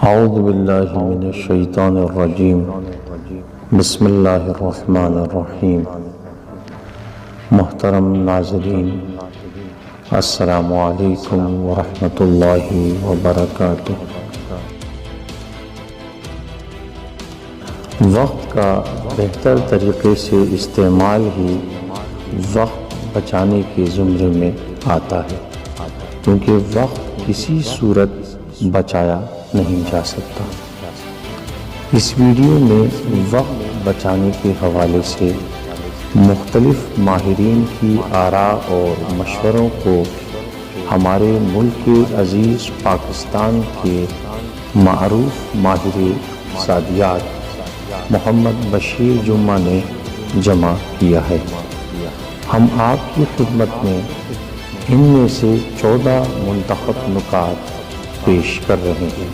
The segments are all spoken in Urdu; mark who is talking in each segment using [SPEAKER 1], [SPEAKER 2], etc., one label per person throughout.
[SPEAKER 1] اعوذ باللہ من الشیطان الرجیم بسم اللہ الرحمن الرحیم۔ محترم ناظرین، السلام علیکم ورحمۃ اللہ وبرکاتہ۔ وقت کا بہتر طریقے سے استعمال ہی وقت بچانے کے زمرے میں آتا ہے، کیونکہ وقت کسی صورت بچایا نہیں جا سکتا۔ اس ویڈیو میں وقت بچانے کے حوالے سے مختلف ماہرین کی آراء اور مشوروں کو ہمارے ملک کے عزیز پاکستان کے معروف ماہر اقتصادیات محمد بشیر جمعہ نے جمع کیا ہے۔ ہم آپ کی خدمت میں ان میں سے 14 منتخب نکات پیش کر رہے ہیں۔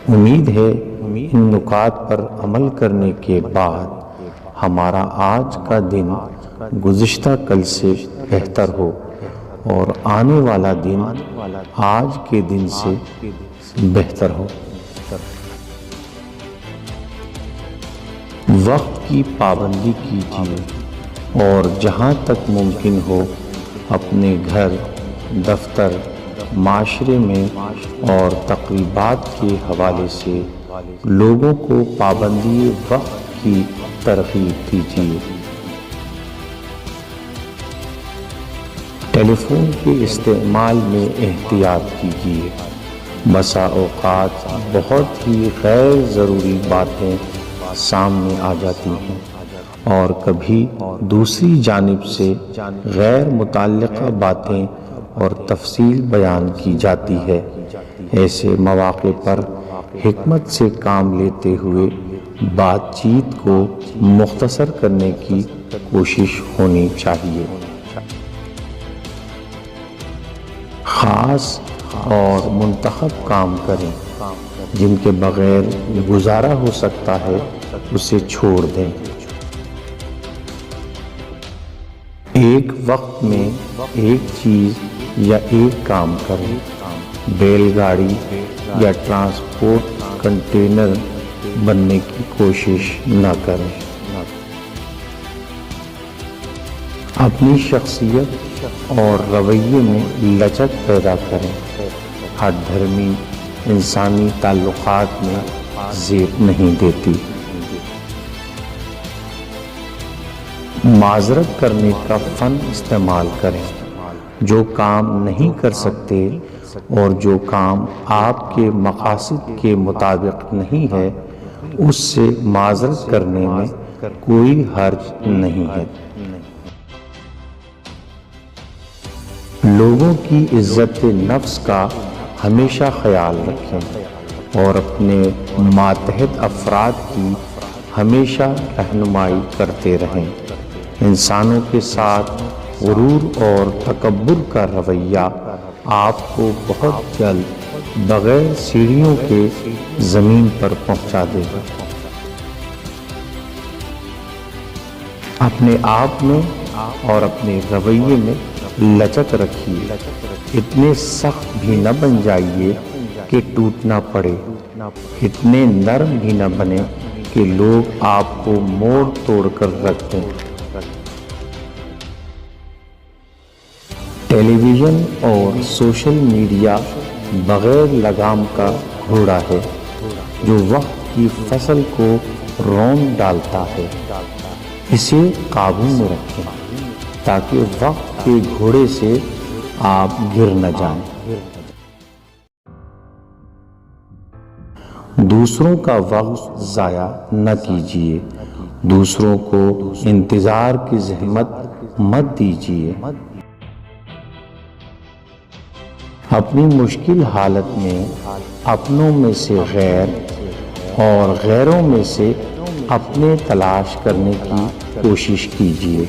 [SPEAKER 1] امید ہے ان نکات پر عمل کرنے کے بعد ہمارا آج کا دن گزشتہ کل سے بہتر ہو اور آنے والا دن آج کے دن سے بہتر ہو۔ وقت کی پابندی کیجیے اور جہاں تک ممکن ہو اپنے گھر، دفتر، معاشرے میں اور تقریبات کے حوالے سے لوگوں کو پابندی وقت کی ترغیب دیجیے۔ ٹیلی فون کے استعمال میں احتیاط کیجیے۔ بسا اوقات بہت ہی غیر ضروری باتیں سامنے آ جاتی ہیں اور کبھی دوسری جانب سے غیر متعلقہ باتیں اور تفصیل بیان کی جاتی ہے۔ ایسے مواقع پر حکمت سے کام لیتے ہوئے بات چیت کو مختصر کرنے کی کوشش ہونی چاہیے۔ خاص اور منتخب کام کریں، جن کے بغیر گزارا ہو سکتا ہے اسے چھوڑ دیں۔ ایک وقت میں ایک چیز یا ایک کام کریں۔ بیل گاڑی یا ٹرانسپورٹ کنٹینر بننے کی کوشش نہ کریں۔ اپنی شخصیت اور رویے میں لچک پیدا کریں۔ ہٹ دھرمی انسانی تعلقات میں زیب نہیں دیتی۔ معذرت کرنے کا فن استعمال کریں۔ جو کام نہیں کر سکتے اور جو کام آپ کے مقاصد کے مطابق نہیں ہے، اس سے معذرت کرنے میں کوئی حرج نہیں ہے۔ لوگوں کی عزت نفس کا ہمیشہ خیال رکھیں اور اپنے ماتحت افراد کی ہمیشہ رہنمائی کرتے رہیں۔ انسانوں کے ساتھ غرور اور تکبر کا رویہ آپ کو بہت جلد بغیر سیڑھیوں کے زمین پر پہنچا دے گا۔ اپنے آپ میں اور اپنے رویے میں لچک رکھیے۔ اتنے سخت بھی نہ بن جائیے کہ ٹوٹنا پڑے، اتنے نرم بھی نہ بنے کہ لوگ آپ کو موڑ توڑ کر رکھ دیں۔ ٹیلی ویژن اور سوشل میڈیا بغیر لگام کا گھوڑا ہے جو وقت کی فصل کو رونق ڈالتا ہے۔ اسے قابو میں رکھیں تاکہ وقت کے گھوڑے سے آپ گر نہ جائیں۔ دوسروں کا وقت ضائع نہ کیجیے۔ دوسروں کو انتظار کی زحمت مت دیجیے۔ اپنی مشکل حالت میں اپنوں میں سے غیر اور غیروں میں سے اپنے تلاش کرنے کی کوشش کیجیے۔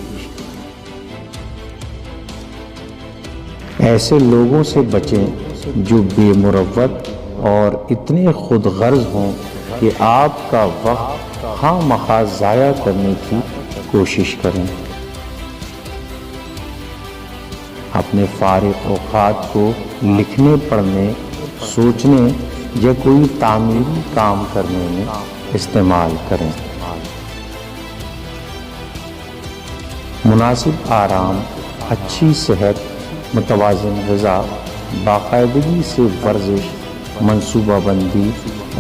[SPEAKER 1] ایسے لوگوں سے بچیں جو بے مروت اور اتنے خود غرض ہوں کہ آپ کا وقت خواہ مخواہ ضائع کرنے کی کوشش کریں۔ اپنے فارغ اوقات کو لکھنے، پڑھنے، سوچنے یا کوئی تعمیری کام کرنے میں استعمال کریں۔ مناسب آرام، اچھی صحت، متوازن غذا، باقاعدگی سے ورزش، منصوبہ بندی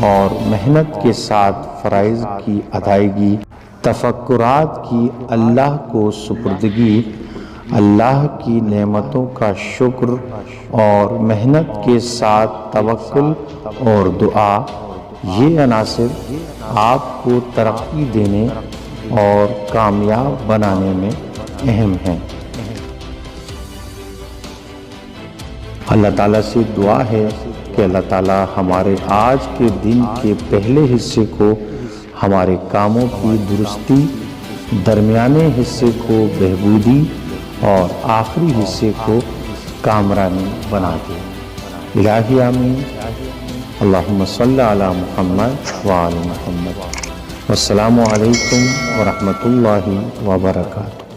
[SPEAKER 1] اور محنت کے ساتھ فرائض کی ادائیگی، تفکرات کی اللہ کو سپردگی، اللہ کی نعمتوں کا شکر اور محنت کے ساتھ توکل اور دعا، یہ عناصر آپ کو ترقی دینے اور کامیاب بنانے میں اہم ہیں۔ اللہ تعالیٰ سے دعا ہے کہ اللہ تعالیٰ ہمارے آج کے دن کے پہلے حصے کو ہمارے کاموں کی درستی، درمیانے حصے کو بہبودی اور آخری حصے کو کامرانی بنا دے۔ الہی آمین۔ اللہم صلی علی محمد وعلی محمد۔ والسلام علیکم ورحمۃ اللہ وبرکاتہ۔